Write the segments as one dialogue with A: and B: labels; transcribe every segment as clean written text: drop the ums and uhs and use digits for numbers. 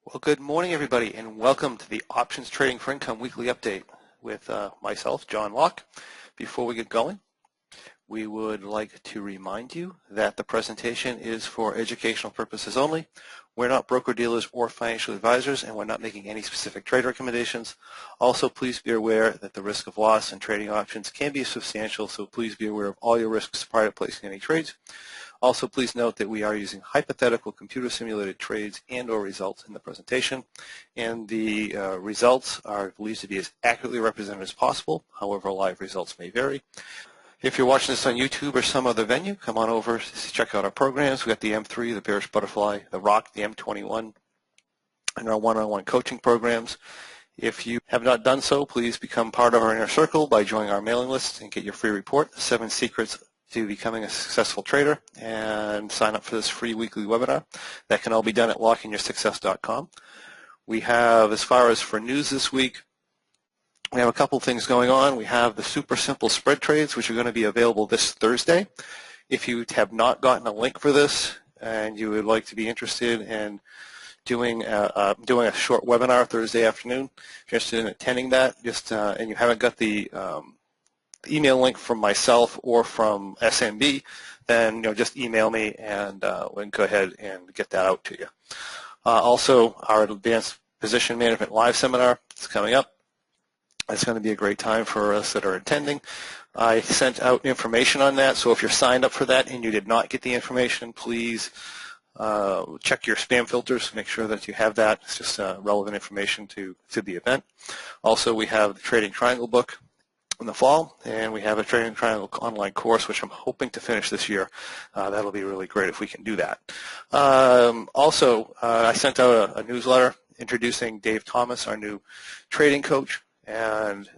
A: Well, good morning, everybody, and welcome to the Options Trading for Income Weekly Update with myself, John Locke. Before we get going, we would like to remind you that the presentation is for educational purposes only. We're not broker-dealers or financial advisors, and we're not making any specific trade recommendations. Also, please be aware that the risk of loss in trading options can be substantial, so please be aware of all your risks prior to placing any trades. Also, please note that we are using hypothetical computer-simulated trades and or results in the presentation, and the results are believed to be as accurately represented as possible. However, live results may vary. If you're watching this on YouTube or some other venue, come on over to check out our programs. We've got the M3, the Bearish Butterfly, the Rock, the M21, and our one-on-one coaching programs. If you have not done so, please become part of our inner circle by joining our mailing list and get your free report, 7 Secrets to Becoming a Successful Trader, and sign up for this free weekly webinar. That can all be done at lockeinyoursuccess.com. We have, as far as for news this week, we have a couple things going on. We have the super simple spread trades, which are going to be available this Thursday. If you have not gotten a link for this and you would like to be interested in doing a short webinar Thursday afternoon, if you're interested in attending that, and you haven't got the email link from myself or from SMB, then just email me and we can go ahead and get that out to you. Also, our Advanced Position Management Live Seminar is coming up. It's going to be a great time for us that are attending. I sent out information on that, so if you're signed up for that and you did not get the information, please check your spam filters, make sure that you have that. It's just relevant information to the event. Also, we have the Trading Triangle book in the fall, and we have a Trading Triangle online course, which I'm hoping to finish this year. That'll be really great if we can do that. Also, I sent out a newsletter introducing Dave Thomas, our new trading coach, and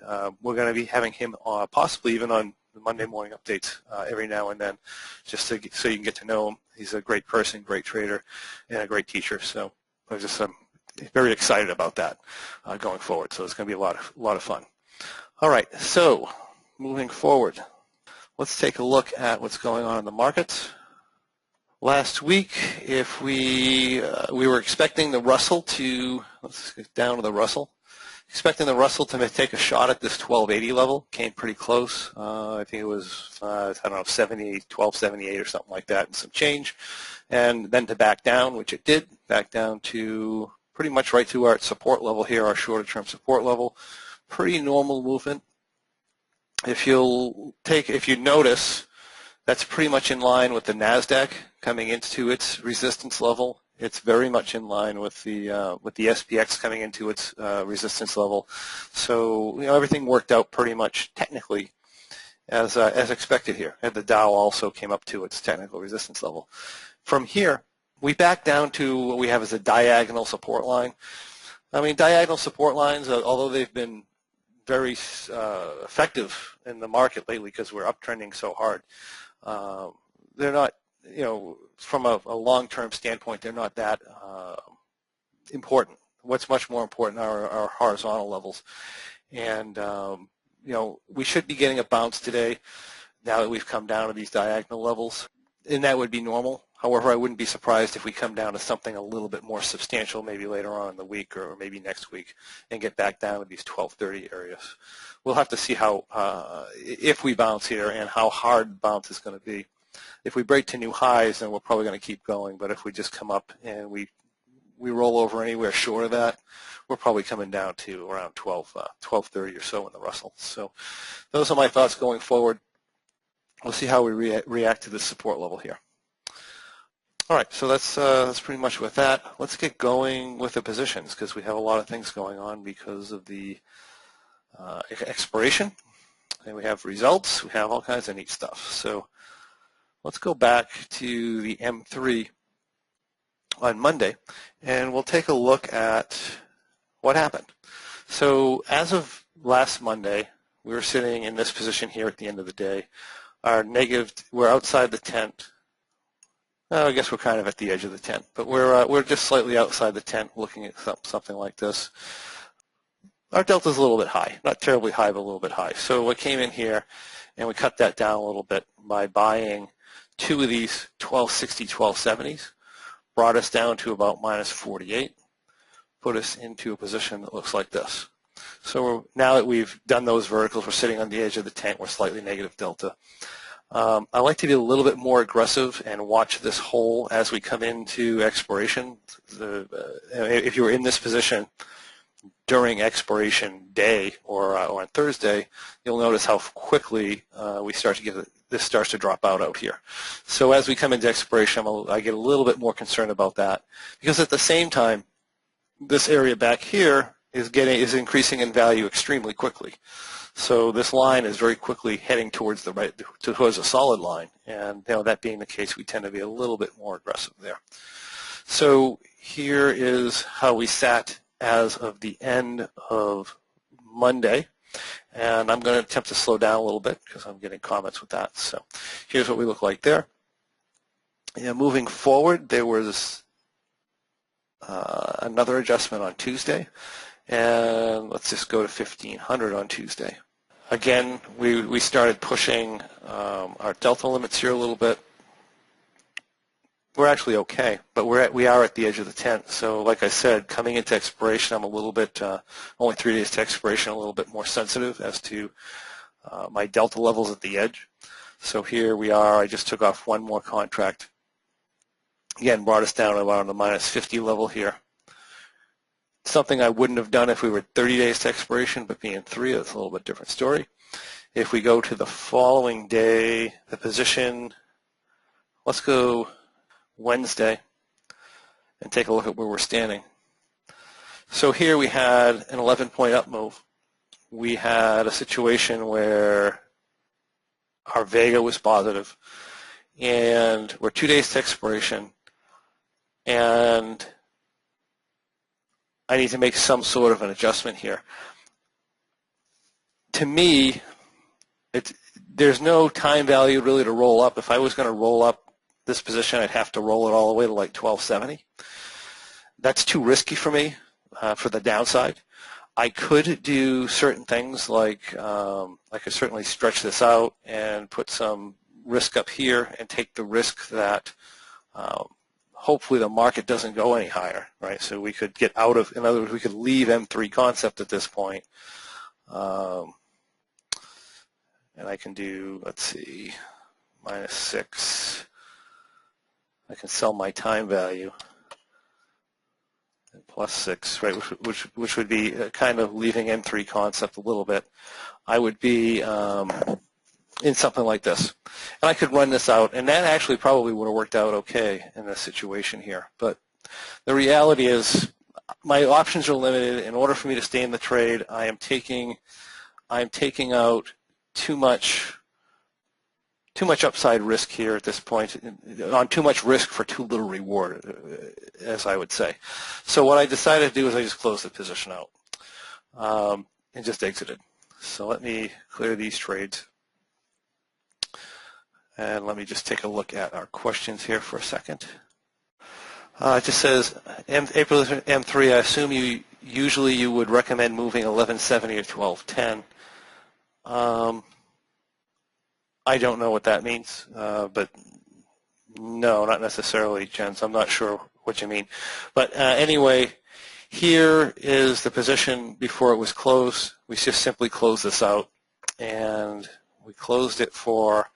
A: we're going to be having him possibly even on the Monday morning updates every now and then, just so you can get to know him. He's a great person, great trader, and a great teacher. So I'm just very excited about that going forward. So it's going to be a lot of fun. All right, so moving forward, let's take a look at what's going on in the markets. Last week, if we were expecting the Russell to, let's get down to the Russell, expecting the Russell to take a shot at this 1280 level, came pretty close. I think it was, I don't know, 1278 or something like that and some change, and then to back down, which it did, back down to pretty much right to our support level here, our shorter term support level. Pretty normal movement. If you notice, that's pretty much in line with the NASDAQ coming into its resistance level. It's very much in line with the SPX coming into its resistance level. So everything worked out pretty much technically as expected here. And the Dow also came up to its technical resistance level. From here, we back down to what we have as a diagonal support line. I mean, diagonal support lines, although they've been very effective in the market lately because we're uptrending so hard, they're not, from a long-term standpoint, they're not that important. What's much more important are our horizontal levels. And, we should be getting a bounce today now that we've come down to these diagonal levels, and that would be normal. However, I wouldn't be surprised if we come down to something a little bit more substantial maybe later on in the week or maybe next week and get back down to these 1230 areas. We'll have to see how, if we bounce here and how hard the bounce is going to be. If we break to new highs, then we're probably going to keep going. But if we just come up and we roll over anywhere short of that, we're probably coming down to around 1230 or so in the Russell. So those are my thoughts going forward. We'll see how we react to this support level here. All right, so that's pretty much with that. Let's get going with the positions because we have a lot of things going on because of the expiration, and we have results. We have all kinds of neat stuff. So let's go back to the M3 on Monday, and we'll take a look at what happened. So as of last Monday, we were sitting in this position here at the end of the day. We're outside the tent. I guess we're kind of at the edge of the tent, but we're just slightly outside the tent looking at something like this. Our delta is a little bit high, not terribly high, but a little bit high. So we came in here and we cut that down a little bit by buying two of these 1260, 1270s, brought us down to about minus 48. put us into a position that looks like this. So now that we've done those verticals, we're sitting on the edge of the tent. We're slightly negative delta. I like to be a little bit more aggressive and watch this hole as we come into expiration. If you were in this position during expiration day or on Thursday, you'll notice how quickly we start to get this starts to drop out here. So as we come into expiration, I get a little bit more concerned about that, because at the same time, this area back here is increasing in value extremely quickly. So this line is very quickly heading towards the right, towards a solid line, and that being the case, we tend to be a little bit more aggressive there. So here is how we sat as of the end of Monday, and I'm going to attempt to slow down a little bit because I'm getting comments with that. So here's what we look like there. Moving forward, there was another adjustment on Tuesday, and let's just go to 1500 on Tuesday. Again, we started pushing our delta limits here a little bit. We're actually okay, but we are at the edge of the tent. So like I said, coming into expiration, I'm a little bit, only 3 days to expiration, a little bit more sensitive as to my delta levels at the edge. So here we are. I just took off one more contract. Again, brought us down around the minus 50 level here. Something I wouldn't have done if we were 30 days to expiration, but being 3, that's a little bit different story. If we go to the following day, the position, let's go Wednesday and take a look at where we're standing. So here we had an 11-point up move. We had a situation where our Vega was positive, and we're 2 days to expiration, and I need to make some sort of an adjustment here. To me, there's no time value really to roll up. If I was going to roll up this position, I'd have to roll it all the way to like 1270. That's too risky for me for the downside. I could do certain things like I could certainly stretch this out and put some risk up here and take the risk that hopefully the market doesn't go any higher, right? So we could get out of, in other words, we could leave M3 concept at this point. And I can do, let's see, -6. I can sell my time value at +6, right? Which would be kind of leaving M3 concept a little bit. I would be in something like this, and I could run this out, and that actually probably would have worked out okay in this situation here. But the reality is, my options are limited. In order for me to stay in the trade, I am taking out too much upside risk here at this point, on too much risk for too little reward, as I would say. So what I decided to do is I just closed the position out and just exited. So let me clear these trades. And let me just take a look at our questions here for a second. It just says, April M3, I assume usually you would recommend moving 1170 or 1210. I don't know what that means, but no, not necessarily, Jens. I'm not sure what you mean. But anyway, here is the position before it was closed. We just simply closed this out, and we closed it for,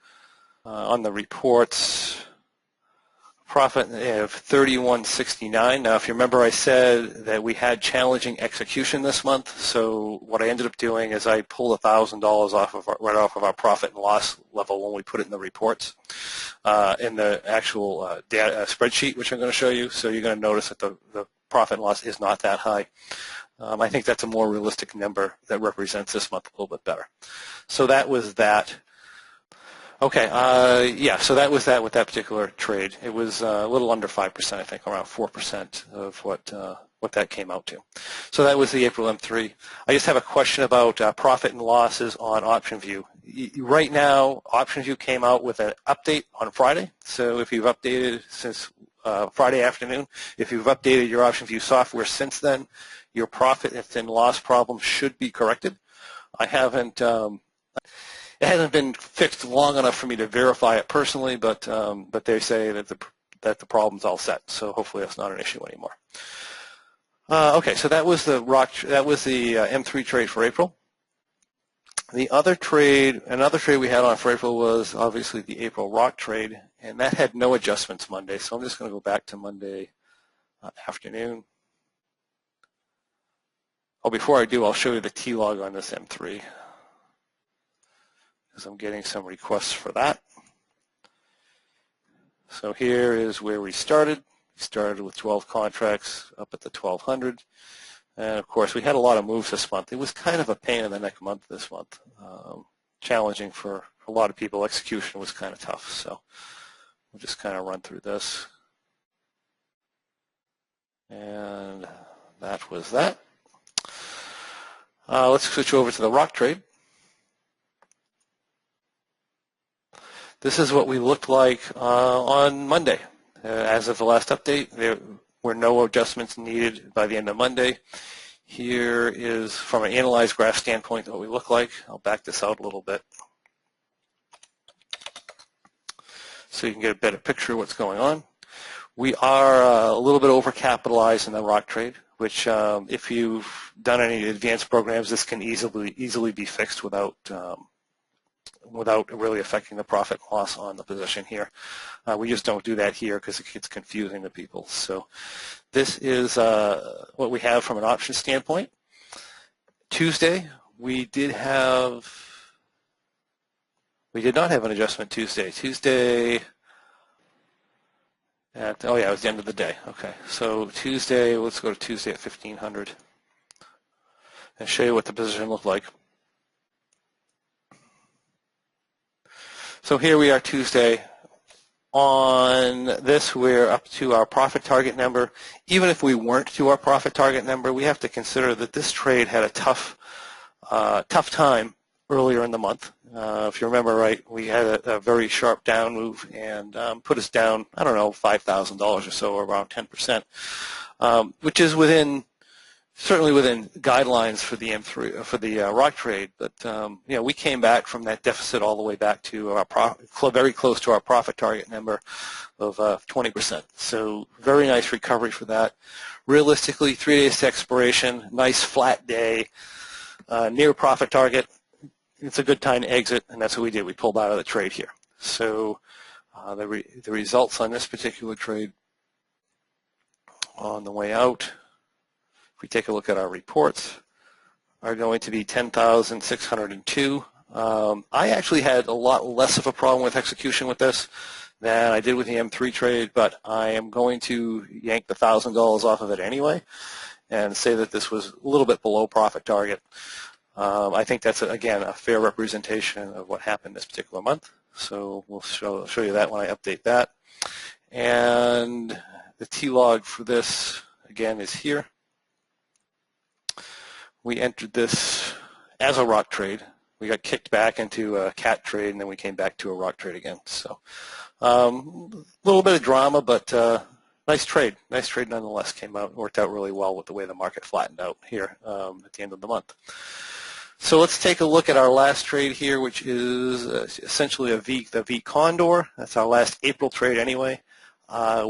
A: on the reports, profit of 31.69. Now, if you remember, I said that we had challenging execution this month. So what I ended up doing is I pulled $1,000 right off of our profit and loss level when we put it in the reports in the actual data spreadsheet, which I'm going to show you. So you're going to notice that the profit and loss is not that high. I think that's a more realistic number that represents this month a little bit better. So that was that. Okay, yeah, so that was that with that particular trade. It was a little under 5%, I think, around 4% of what that came out to. So that was the April M3. I just have a question about profit and losses on OptionView. Right now, OptionView came out with an update on Friday. So if you've updated since Friday afternoon, if you've updated your OptionView software since then, your profit and loss problem should be corrected. I haven't. It hasn't been fixed long enough for me to verify it personally, but they say that the problem's all set, so hopefully that's not an issue anymore. Okay, so that was the M3 trade for April. The other trade, another trade we had on for April was obviously the April rock trade, and that had no adjustments Monday. So I'm just going to go back to Monday afternoon. Oh, before I do, I'll show you the T-log on this M3 because I'm getting some requests for that. So here is where we started. We started with 12 contracts up at the 1200. And of course, we had a lot of moves this month. It was kind of a pain in the neck month this month. Challenging for a lot of people. Execution was kind of tough. So we'll just kind of run through this. And that was that. Let's switch over to the rock trade. This is what we looked like on Monday. As of the last update, there were no adjustments needed by the end of Monday. Here is, from an analyzed graph standpoint, what we look like. I'll back this out a little bit so you can get a better picture of what's going on. We are a little bit overcapitalized in the rock trade, which if you've done any advanced programs, this can easily be fixed without really affecting the profit and loss on the position here. We just don't do that here because it gets confusing to people. So this is what we have from an option standpoint. Tuesday, we did not have an adjustment Tuesday. Tuesday at, oh yeah, it was the end of the day. Okay, so Tuesday, let's go to Tuesday at 1500 and show you what the position looked like. So here we are Tuesday. On this, we're up to our profit target number. Even if we weren't to our profit target number, we have to consider that this trade had a tough time earlier in the month. If you remember right, we had a very sharp down move and put us down, I don't know, $5,000 or so, or around 10%, which is certainly within guidelines for the M3 for the rock trade, but you know, we came back from that deficit all the way back to our very close to our profit target number of 20%. So very nice recovery for that. Realistically, 3 days to expiration, nice flat day, near profit target. It's a good time to exit, and that's what we did. We pulled out of the trade here. So the results on this particular trade on the way out, if we take a look at our reports, are going to be 10,602. I actually had a lot less of a problem with execution with this than I did with the M3 trade, but I am going to yank the $1,000 off of it anyway and say that this was a little bit below profit target. I think that's, again, a fair representation of what happened this particular month. So we'll show you that when I update that. And the T-log for this, again, is here. We entered this as a rock trade. We got kicked back into a cat trade, and then we came back to a rock trade again. So a little bit of drama, but nice trade. Nice trade nonetheless. Worked out really well with the way the market flattened out here at the end of the month. So let's take a look at our last trade here, which is essentially the V Condor. That's our last April trade anyway. I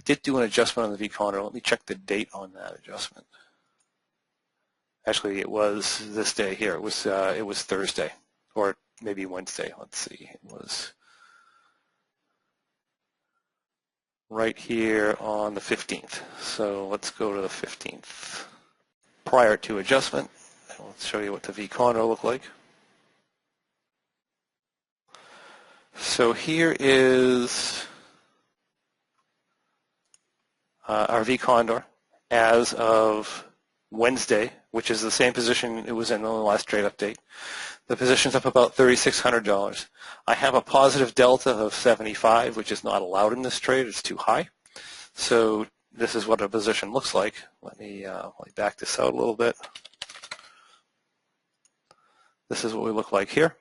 A: did do an adjustment on the V Condor. Let me check the date on that adjustment. Actually, it was this day here. It was Thursday, or maybe Wednesday. Let's see. It was right here on the 15th. So let's go to the 15th. Prior to adjustment, let's show you what the V Condor looked like. So here is our V Condor as of Wednesday, which is the same position it was in the last trade update. The position's up about $3,600. I have a positive delta of 75, which is not allowed in this trade. It's too high. So this is what a position looks like. Let me back this out a little bit. This is what we look like here.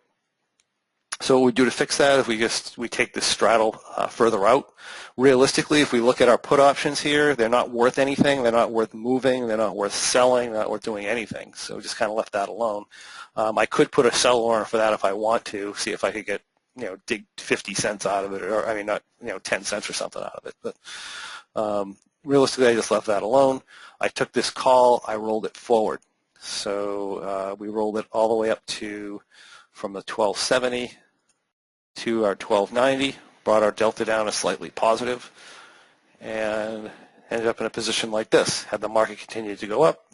A: So what we do to fix that is we take this straddle further out. Realistically, if we look at our put options here, they're not worth anything. They're not worth moving. They're not worth selling. They're not worth doing anything. So just kind of left that alone. I could put a sell order for that if I want to, see if I could get, dig 50 cents out of it, or I mean, not 10 cents or something out of it. But realistically, I just left that alone. I took this call, I rolled it forward. So we rolled it all the way up to from the 1270 to our 1290, brought our delta down to slightly positive, and ended up in a position like this. Had the market continued to go up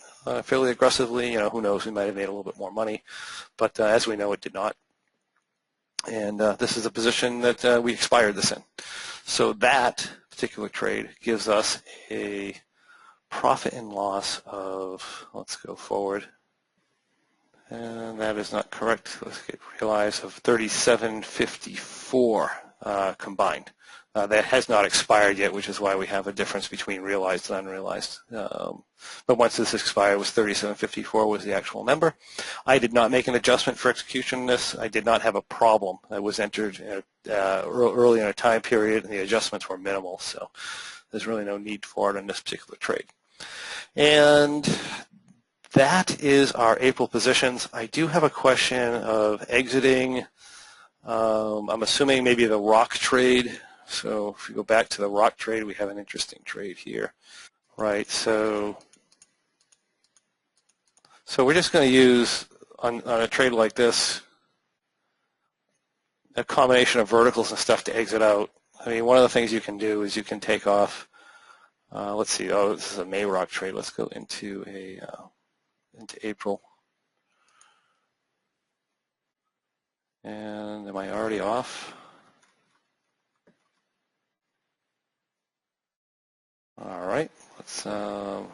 A: fairly aggressively, who knows, we might have made a little bit more money, but as we know, it did not. And this is a position that we expired this in. So that particular trade gives us a profit and loss of, let's go forward, and that is not correct. Let's get realized of 37.54 combined. That has not expired yet, which is why we have a difference between realized and unrealized. But once this expired, it was 37.54 was the actual number. I did not make an adjustment for execution in this. I did not have a problem. I was entered early in a time period, and the adjustments were minimal, so there's really no need for it in this particular trade. And that is our April positions. I do have a question of exiting. I'm assuming maybe the rock trade. So if we go back to the rock trade, we have an interesting trade here, right? So we're just going to use, on a trade like this, a combination of verticals and stuff to exit out. I mean, one of the things you can do is you can take off, let's see, this is a May rock trade. Let's go into into April. And am I already off? All right, let's well,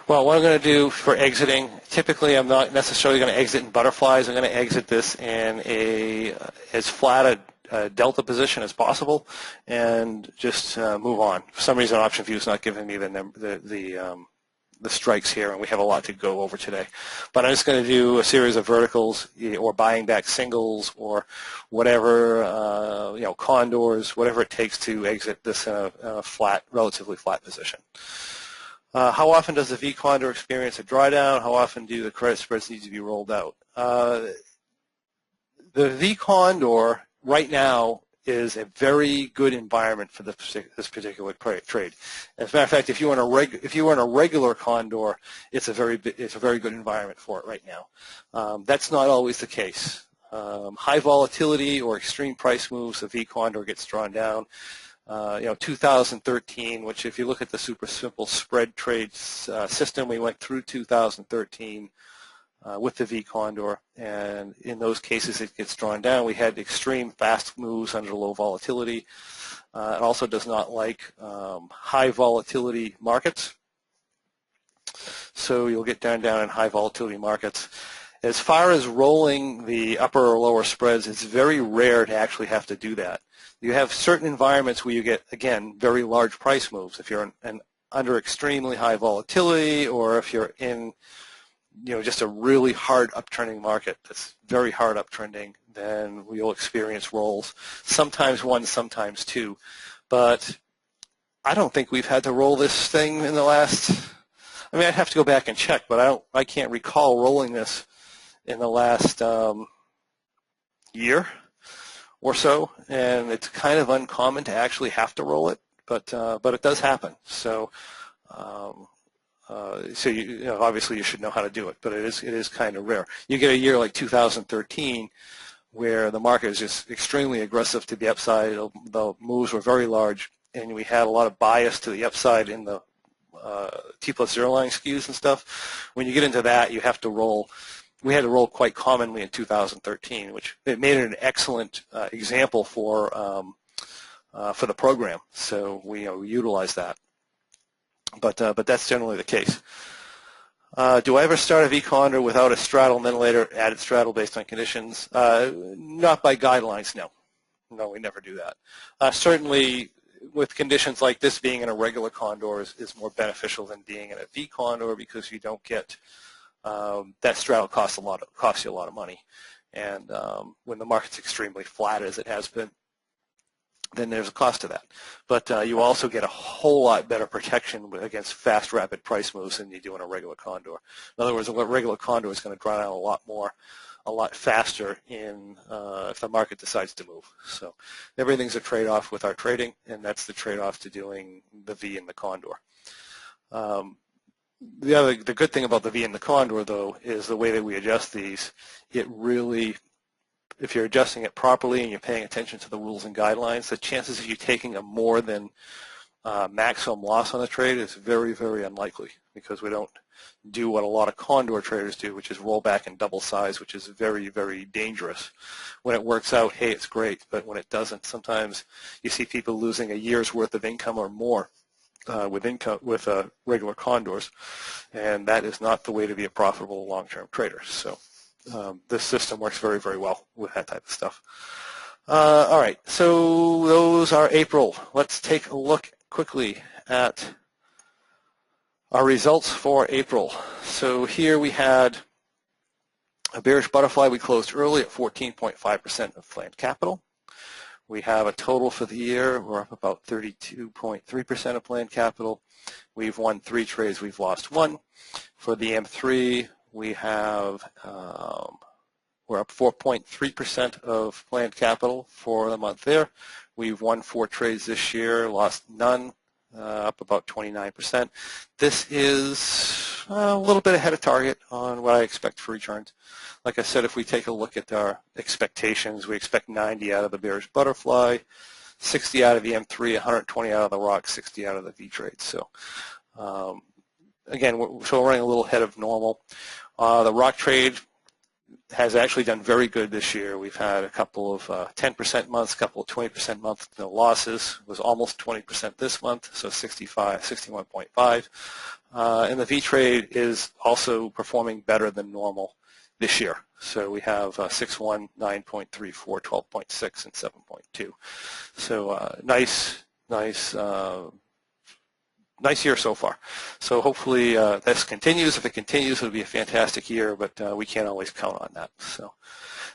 A: what I'm going to do for exiting, typically I'm not necessarily going to exit in butterflies. I'm going to exit this in as flat a delta position as possible and just move on. For some reason, Option View is not giving me the strikes here, and we have a lot to go over today. But I'm just going to do a series of verticals or buying back singles or whatever, condors, whatever it takes to exit this in a flat, relatively flat position. How often does the V condor experience a drawdown? How often do the credit spreads need to be rolled out? The V condor right now is a very good environment for this particular trade. As a matter of fact, if you were in a regular condor, it's a very good environment for it right now. That's not always the case. High volatility or extreme price moves, the V condor gets drawn down. 2013, which if you look at the super simple spread trades system, we went through 2013. With the V condor, and in those cases it gets drawn down. We had extreme fast moves under low volatility. It also does not like high volatility markets, so you'll get down in high volatility markets. As far as rolling the upper or lower spreads, it's very rare to actually have to do that. You have certain environments where you get, again, very large price moves. If you're under extremely high volatility, or if you're in just a really hard uptrending market that's very hard uptrending, then we'll experience rolls, sometimes one, sometimes two. But I don't think we've had to roll this thing in the last, I'd have to go back and check, but I can't recall rolling this in the last year or so, and it's kind of uncommon to actually have to roll it, but it does happen. So obviously you should know how to do it, but it is kind of rare. You get a year like 2013 where the market is just extremely aggressive to the upside. The moves were very large, and we had a lot of bias to the upside in the T+0 line skews and stuff. When you get into that, you have to roll. We had to roll quite commonly in 2013, which it made it an excellent example for the program. So we utilized that. But that's generally the case. Do I ever start a V condor without a straddle and then later add a straddle based on conditions? Not by guidelines, no. No, we never do that. Certainly, with conditions like this, being in a regular condor is more beneficial than being in a V condor, because you don't get that straddle costs you a lot of money. And when the market's extremely flat, as it has been, then there's a cost to that. But you also get a whole lot better protection against fast, rapid price moves than you do in a regular condor. In other words, a regular condor is going to draw down a lot more a lot faster if the market decides to move. So everything's a trade-off with our trading, and that's the trade-off to doing the V and the condor. The good thing about the V and the condor, though, is the way that we adjust these. It really, if you're adjusting it properly and you're paying attention to the rules and guidelines, the chances of you taking a more than maximum loss on the trade is very, very unlikely, because we don't do what a lot of condor traders do, which is roll back and double size, which is very, very dangerous. When it works out, hey, it's great, but when it doesn't, sometimes you see people losing a year's worth of income or more with regular condors, and that is not the way to be a profitable long-term trader. So this system works very, very well with that type of stuff. All right, so those are April. Let's take a look quickly at our results for April. So here we had a bearish butterfly. We closed early at 14.5% of planned capital. We have a total for the year. We're up about 32.3% of planned capital. We've won 3 trades. We've lost 1. For the M3, we have we're up 4.3% of planned capital for the month there. We've won 4 trades this year, lost none, up about 29%. This is a little bit ahead of target on what I expect for returns. Like I said, if we take a look at our expectations, we expect 90 out of the bearish butterfly, 60 out of the M3, 120 out of the rock, 60 out of the V trade. So again, we're running a little ahead of normal. The rock trade has actually done very good this year. We've had a couple of 10% months, a couple of 20% months, no losses. It was almost 20% this month, so 61.5. And the V trade is also performing better than normal this year. So we have 6.1, 9.34, 12.6, and 7.2. So nice year so far. So hopefully this continues. If it continues, it'll be a fantastic year, but we can't always count on that. So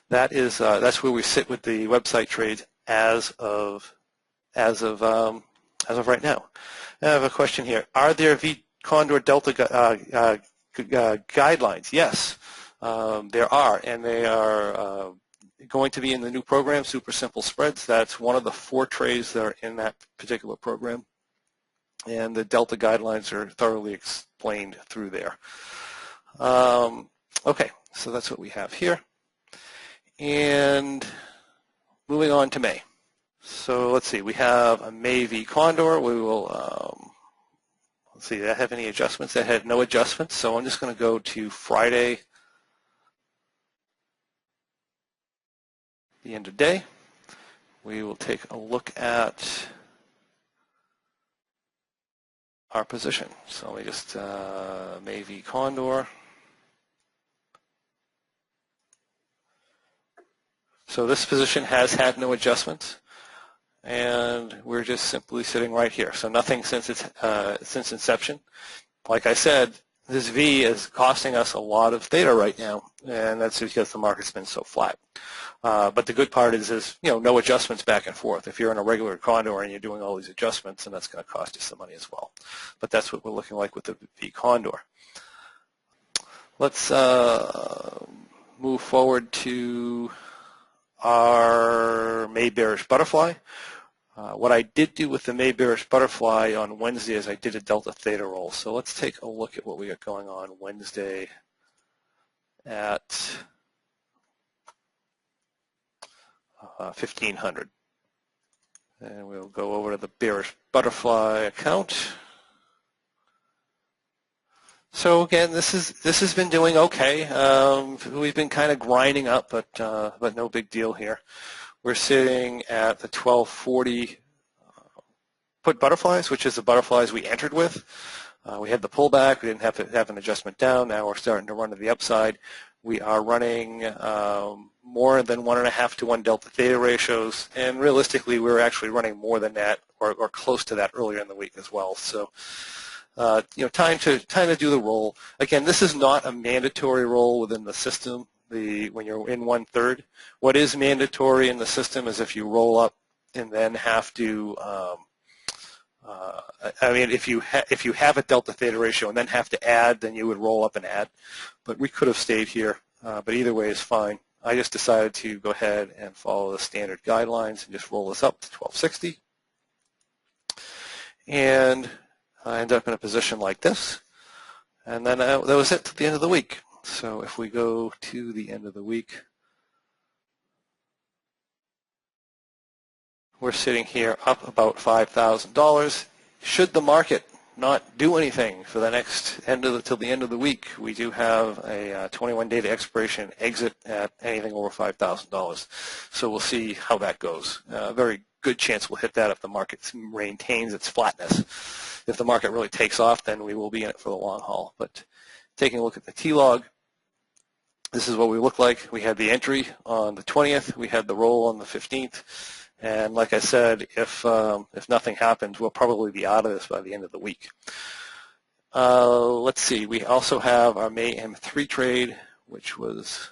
A: that's where we sit with the website trades as of right now. I have a question here. Are there V Condor Delta guidelines? Yes, there are, and they are going to be in the new program, Super Simple Spreads. That's one of the 4 trades that are in that particular program. And the Delta guidelines are thoroughly explained through there. Okay, so that's what we have here. And moving on to May. So let's see, we have a May V Condor. We will, let's see, did I have any adjustments? I had no adjustments, so I'm just going to go to Friday, the end of day. We will take a look at our position. So let me just May V Condor. So this position has had no adjustments, and we're just simply sitting right here. So nothing since inception. Like I said, this V is costing us a lot of theta right now, and that's because the market's been so flat. But the good part is no adjustments back and forth. If you're in a regular condor and you're doing all these adjustments, then that's going to cost you some money as well. But that's what we're looking like with the V Condor. Let's move forward to our May Bearish Butterfly. What I did do with the May Bearish Butterfly on Wednesday is I did a Delta Theta roll. So let's take a look at what we got going on Wednesday at 1500. And we'll go over to the Bearish Butterfly account. So again, this has been doing okay. We've been kind of grinding up, but no big deal here. We're sitting at the 1240 put butterflies, which is the butterflies we entered with. We had the pullback. We didn't have to have an adjustment down. Now we're starting to run to the upside. We are running more than 1.5 to 1 delta theta ratios, and realistically, we were actually running more than that, or close to that earlier in the week as well. So, time to do the roll. Again, this is not a mandatory roll within the system. When you're in 1/3, what is mandatory in the system is if you roll up and then have to. If you have a delta theta ratio and then have to add, then you would roll up and add. But we could have stayed here but either way is fine. I just decided to go ahead and follow the standard guidelines and just roll this up to 1260. And I ended up in a position like this. And then that was it to the end of the week. So if we go to the end of the week, we're sitting here up about $5,000. Should the market not do anything for the next till the end of the week, we do have a 21-day to expiration exit at anything over $5,000. So we'll see how that goes. A very good chance we'll hit that if the market maintains its flatness. If the market really takes off, then we will be in it for the long haul. But taking a look at the T-log, this is what we look like. We had the entry on the 20th. We had the roll on the 15th. And like I said, if nothing happens, we'll probably be out of this by the end of the week. Let's see. We also have our May M3 trade, which was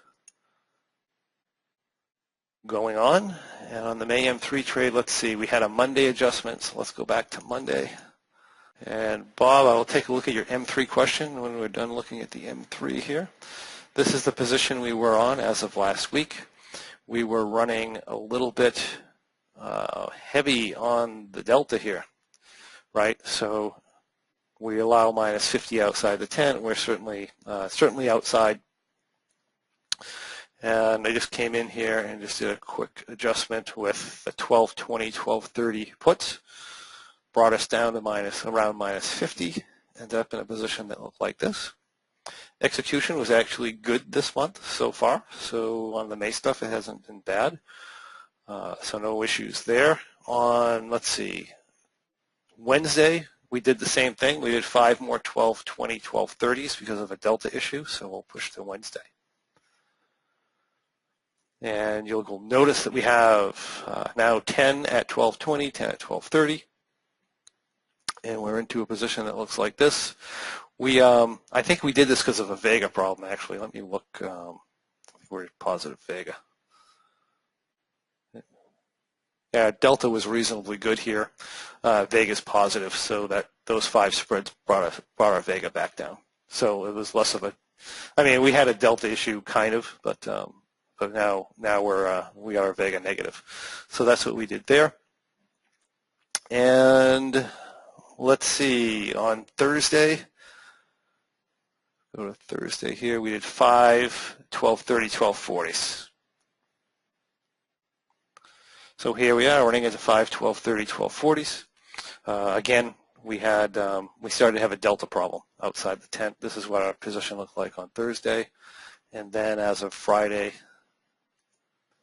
A: going on. And on the May M3 trade, let's see. We had a Monday adjustment. So let's go back to Monday. And Bob, I will take a look at your M3 question when we're done looking at the M3 here. This is the position we were on as of last week. We were running a little bit heavy on the delta here, right? So we allow minus 50 outside the 10. We're certainly outside. And I just came in here and just did a quick adjustment with the 1220, 1230 puts. Brought us down to around minus 50. Ended up in a position that looked like this. Execution was actually good this month so far. So on the May stuff, it hasn't been bad. So no issues there. On, let's see, Wednesday, we did the same thing. We did 5 more 1220, 1230s because of a delta issue, so we'll push to Wednesday. And you'll notice that we have now 10 at 1220, 10 at 1230. And we're into a position that looks like this. I think we did this because of a Vega problem, actually. Let me look. We're positive Vega. Yeah, delta was reasonably good here. Vega's positive, so that those 5 spreads brought our Vega back down. So it was less of a. I mean, we had a delta issue kind of, but now we are Vega negative. So that's what we did there. And let's see, on Thursday. Go to Thursday here. We did 5 1230, 1240s. So here we are running into 5 1230, 1240s. Again, we started to have a delta problem outside the tent. This is what our position looked like on Thursday. And then as of Friday,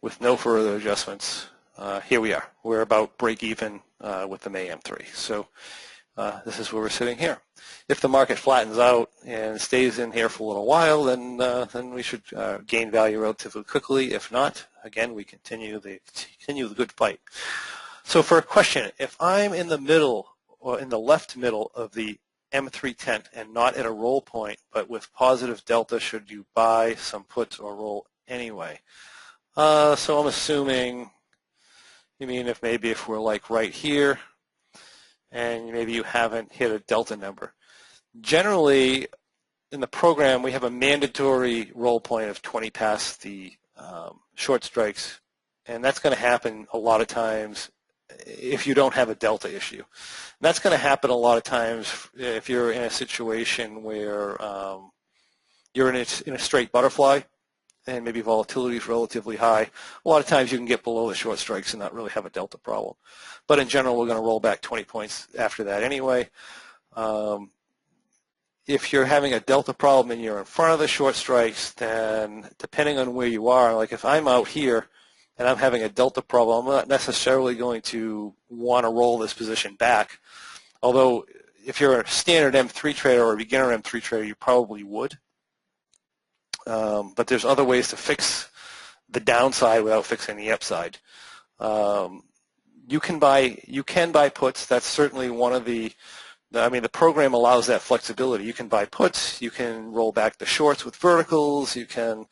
A: with no further adjustments, here we are. We're about break even with the May M3. So this is where we're sitting here. If the market flattens out and stays in here for a little while, then we should gain value relatively quickly. If not, again, we continue the good fight. So for a question, if I'm in the middle or in the left middle of the M3 tent and not at a roll point, but with positive delta, should you buy some puts or roll anyway? So I'm assuming, you mean if we're like right here, and maybe you haven't hit a delta number. Generally, in the program, we have a mandatory roll point of 20 past the short strikes, and that's going to happen a lot of times if you don't have a delta issue. And that's going to happen a lot of times if you're in a situation where you're in a straight butterfly and maybe volatility is relatively high. A lot of times you can get below the short strikes and not really have a delta problem. But in general, we're going to roll back 20 points after that anyway. If you're having a delta problem and you're in front of the short strikes, then depending on where you are, like if I'm out here and I'm having a delta problem, I'm not necessarily going to want to roll this position back. Although if you're a standard M3 trader or a beginner M3 trader, you probably would. But there's other ways to fix the downside without fixing the upside. You can buy puts. That's certainly one of the program allows that flexibility. You can buy puts. You can roll back the shorts with verticals. You can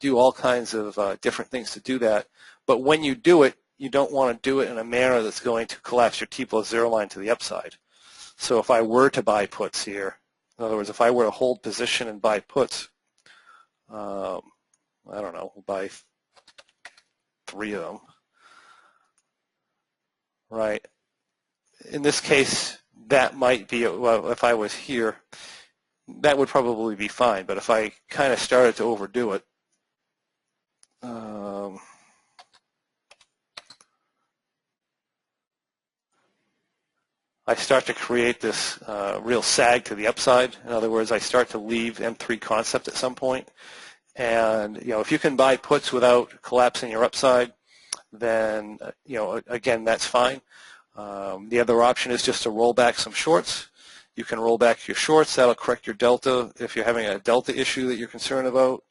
A: do all kinds of different things to do that. But when you do it, you don't want to do it in a manner that's going to collapse your T+0 line to the upside. So if I were to buy puts here, in other words, if I were to hold position and buy puts, I don't know, we'll buy 3 of them, right? In this case, that might be, well, if I was here, that would probably be fine. But if I kind of started to overdo it, I start to create this real sag to the upside. In other words, I start to leave M3 concept at some point. And, you know, if you can buy puts without collapsing your upside, then, you know, again, that's fine. The other option is just to roll back some shorts. You can roll back your shorts. That'll correct your delta if you're having a delta issue that you're concerned about.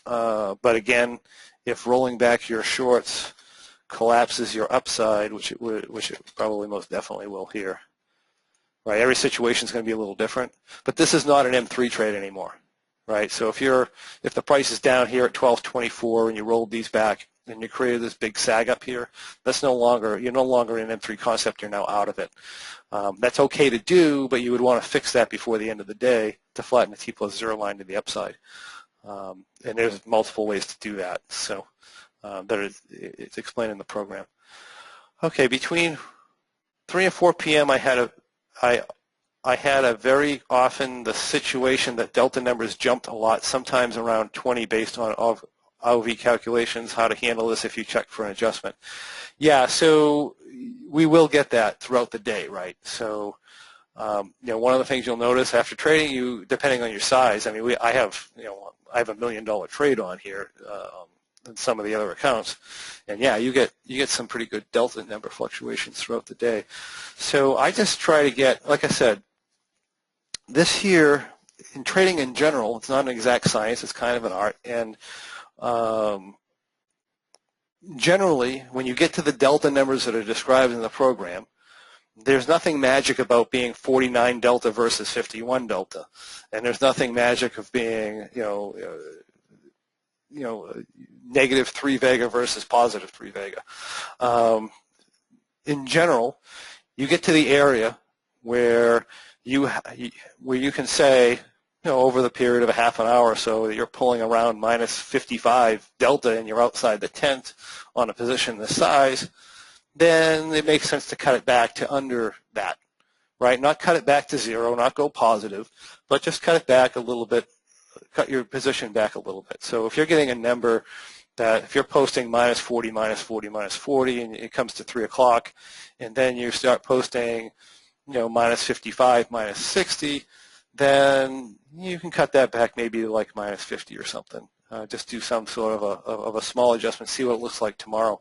A: But again, if rolling back your shorts collapses your upside, which it probably most definitely will here, right? Every situation is going to be a little different. But this is not an M3 trade anymore, right? So if the price is down here at 12.24 and you rolled these back and you created this big sag up here, you're no longer in M3 concept. You're now out of it. That's okay to do, but you would want to fix that before the end of the day to flatten the T+0 line to the upside. And there's multiple ways to do that. So it's explained in the program. Okay, between 3 and 4 p.m. I had a very often the situation that delta numbers jumped a lot, sometimes around 20 based on OV calculations, how to handle this if you check for an adjustment. Yeah, so we will get that throughout the day, right? So, you know, one of the things you'll notice after trading, depending on your size, I mean, I have $1 million trade on here in some of the other accounts, and yeah, you get some pretty good delta number fluctuations throughout the day. So I just try to get, like I said, this here in trading in general, it's not an exact science, it's kind of an art, and generally, when you get to the delta numbers that are described in the program, there's nothing magic about being 49 delta versus 51 delta, and there's nothing magic of being, negative 3 Vega versus positive 3 Vega. In general, you get to the area where you can say, over the period of a half an hour or so, that you're pulling around minus 55 delta and you're outside the tent on a position this size, then it makes sense to cut it back to under that, right? Not cut it back to 0, not go positive, but just cut it back a little bit, cut your position back a little bit. So if you're getting a number that if you're posting minus 40, minus 40, minus 40, and it comes to 3 o'clock, and then you start posting, minus 55, minus 60, then you can cut that back maybe like minus 50 or something. Just do some sort of a small adjustment, see what it looks like tomorrow.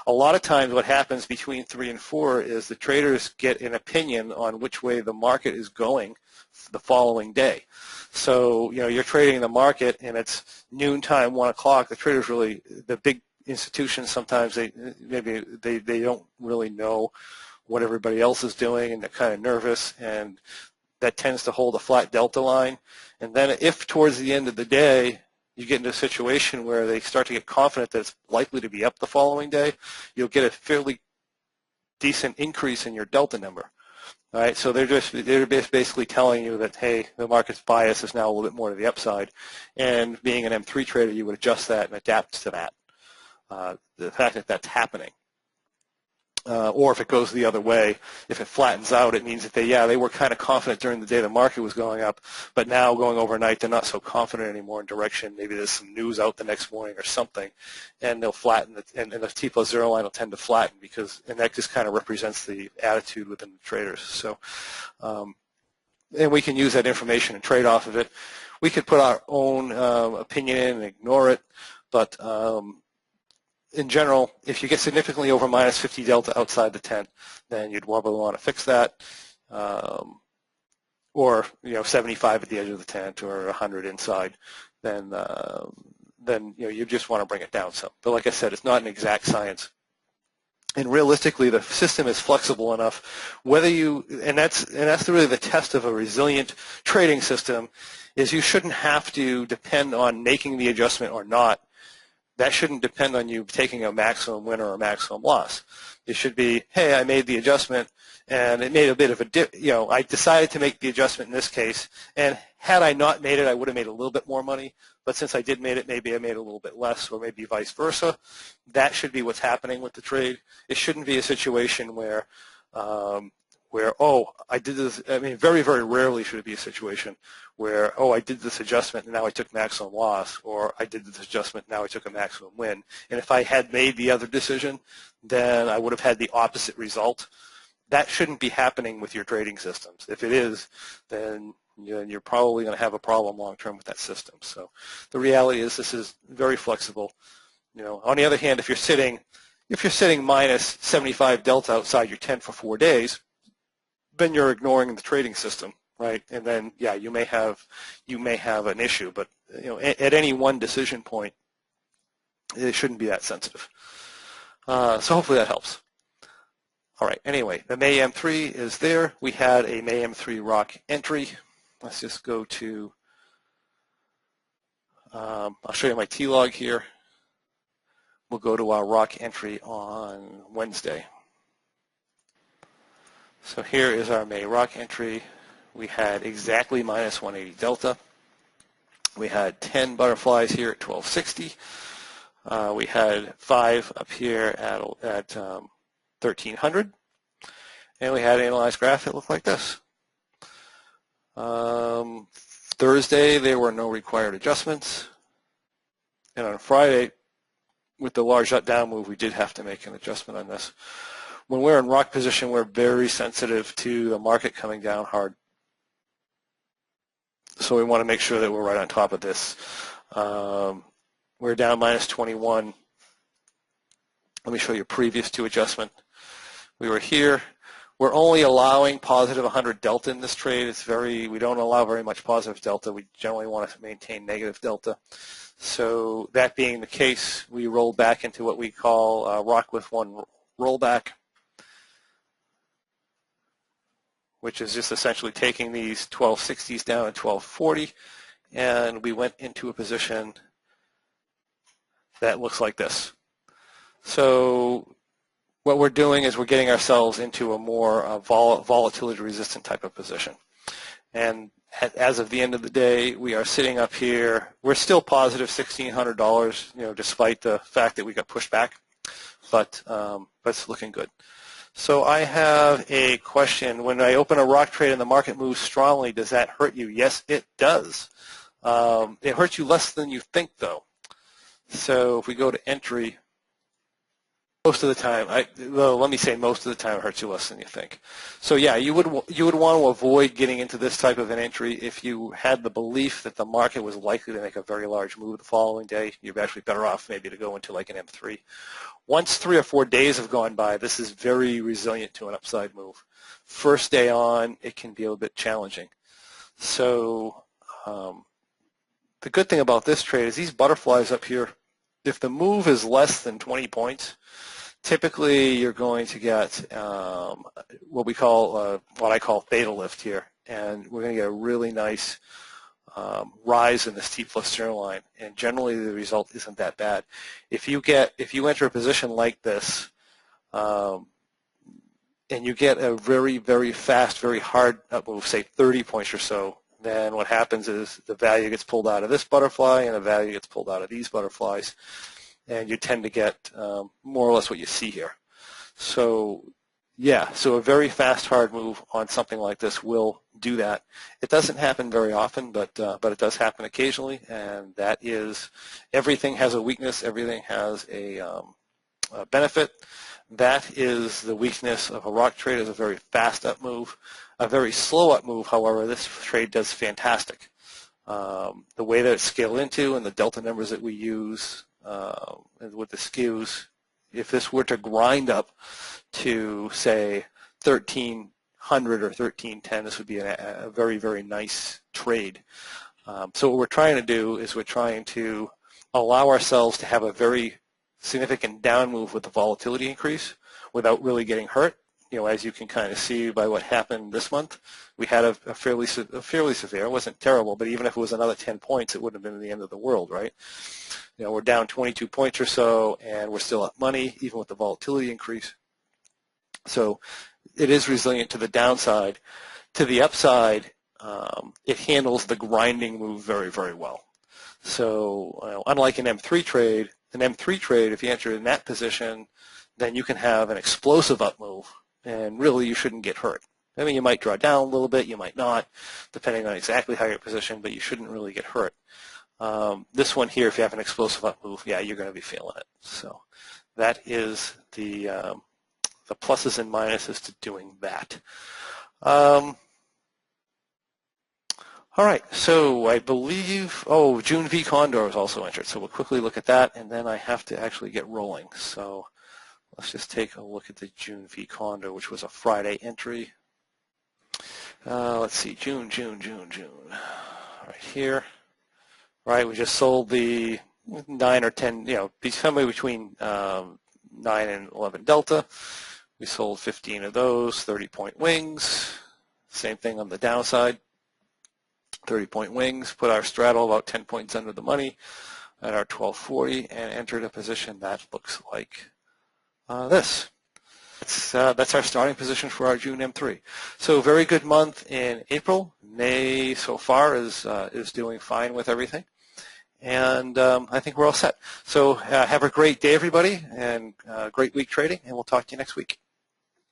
A: A lot of times what happens between 3 and 4 is the traders get an opinion on which way the market is going the following day. So, you're trading the market and it's noontime, 1 o'clock. The traders really, the big institutions sometimes, they don't really know what everybody else is doing, and they're kind of nervous, and that tends to hold a flat delta line. And then if towards the end of the day you get into a situation where they start to get confident that it's likely to be up the following day, you'll get a fairly decent increase in your delta number. All right, so they're basically telling you that, hey, the market's bias is now a little bit more to the upside, and being an M3 trader, you would adjust that and adapt to that. The fact that that's happening. Or if it goes the other way, if it flattens out, it means that they were kind of confident during the day the market was going up, but now going overnight, they're not so confident anymore in direction. Maybe there's some news out the next morning or something, and they'll flatten it, and the T+0 line will tend to flatten and that just kind of represents the attitude within the traders. So, and we can use that information and trade off of it. We could put our own opinion in and ignore it, but in general, if you get significantly over minus 50 delta outside the tent, then you'd probably want to fix that, or 75 at the edge of the tent or 100 inside. Then you just want to bring it down some. But like I said, it's not an exact science. And realistically, the system is flexible enough. And that's really the test of a resilient trading system, is you shouldn't have to depend on making the adjustment or not. That shouldn't depend on you taking a maximum win or a maximum loss. It should be, hey, I made the adjustment, and it made a bit of a I decided to make the adjustment in this case, and had I not made it, I would have made a little bit more money, but since I did make it, maybe I made a little bit less, or maybe vice versa. That should be what's happening with the trade. It shouldn't be a situation where I did this. I mean, very, very rarely should it be a situation where, I did this adjustment and now I took maximum loss, or I did this adjustment and now I took a maximum win. And if I had made the other decision, then I would have had the opposite result. That shouldn't be happening with your trading systems. If it is, then you're probably going to have a problem long term with that system. So the reality is this is very flexible. On the other hand, if you're sitting minus 75 delta outside your tent for 4 days, then you're ignoring the trading system, right? And then, you may have an issue. But at any one decision point, it shouldn't be that sensitive. So hopefully that helps. All right. Anyway, the May M3 is there. We had a May M3 rock entry. Let's just go to. I'll show you my T-log here. We'll go to our rock entry on Wednesday. So here is our May rock entry. We had exactly minus 180 delta. We had 10 butterflies here at 1260. We had 5 up here at 1300. And we had an analyzed graph that looked like this. Thursday, there were no required adjustments. And on Friday, with the large down move, we did have to make an adjustment on this. When we're in rock position, we're very sensitive to the market coming down hard. So we want to make sure that we're right on top of this. We're down minus 21. Let me show you previous to adjustment. We were here. We're only allowing positive 100 delta in this trade. We don't allow very much positive delta. We generally want to maintain negative delta. So that being the case, we rolled back into what we call rock with one rollback, which is just essentially taking these 1260s down at 1240, and we went into a position that looks like this. So what we're doing is we're getting ourselves into a more volatility-resistant type of position. And as of the end of the day, we are sitting up here. We're still positive $1,600, despite the fact that we got pushed back, but it's looking good. So I have a question. When I open a rock trade and the market moves strongly, does that hurt you? Yes, it does. It hurts you less than you think, though. So if we go to entry, most of the time, let me say most of the time it hurts you less than you think. So yeah, you would want to avoid getting into this type of an entry if you had the belief that the market was likely to make a very large move the following day. You're actually better off maybe to go into like an M3. Once 3 or 4 days have gone by, this is very resilient to an upside move. First day on, it can be a little bit challenging. So the good thing about this trade is these butterflies up here, if the move is less than 20 points, typically you're going to get what I call theta lift here, and we're going to get a really nice rise in this T plus 0 line, and generally the result isn't that bad. If you enter a position like this, and you get a very, very fast, very hard up move, say 30 points or so, then what happens is the value gets pulled out of this butterfly and the value gets pulled out of these butterflies, and you tend to get more or less what you see here. So yeah, so a very fast, hard move on something like this will do that. It doesn't happen very often, but it does happen occasionally, and that is everything has a weakness, everything has a benefit. That is the weakness of a rock trade, is a very fast up move. A very slow up move, however, this trade does fantastic. The way that it's scaled into and the delta numbers that we use with the skews, if this were to grind up to, say, 1300 or 1310, this would be a very, very nice trade. So what we're trying to do is we're trying to allow ourselves to have a very significant down move with the volatility increase without really getting hurt. As you can kind of see by what happened this month, we had a fairly severe. It wasn't terrible, but even if it was another 10 points, it wouldn't have been the end of the world, right? We're down 22 points or so, and we're still up money, even with the volatility increase. So it is resilient to the downside. To the upside, it handles the grinding move very, very well. So unlike an M3 trade, if you enter in that position, then you can have an explosive up move, and really you shouldn't get hurt. I mean, you might draw down a little bit, you might not, depending on exactly how you're positioned, but you shouldn't really get hurt. This one here, if you have an explosive up move, yeah, you're going to be feeling it. So that is the pluses and minuses to doing that. All right, so I believe, June V Condor is also entered, so we'll quickly look at that, and then I have to actually get rolling. So let's just take a look at the June V Condor, which was a Friday entry. Let's see, June. Right here. Right, we just sold the 9 or 10, somewhere between 9 and 11 delta. We sold 15 of those, 30-point wings. Same thing on the downside. 30-point wings, put our straddle about 10 points under the money at our 1240 and entered a position that looks like this. That's our starting position for our June M3. So very good month in April. May so far is doing fine with everything. And I think we're all set. So have a great day, everybody, and great week trading, and we'll talk to you next week.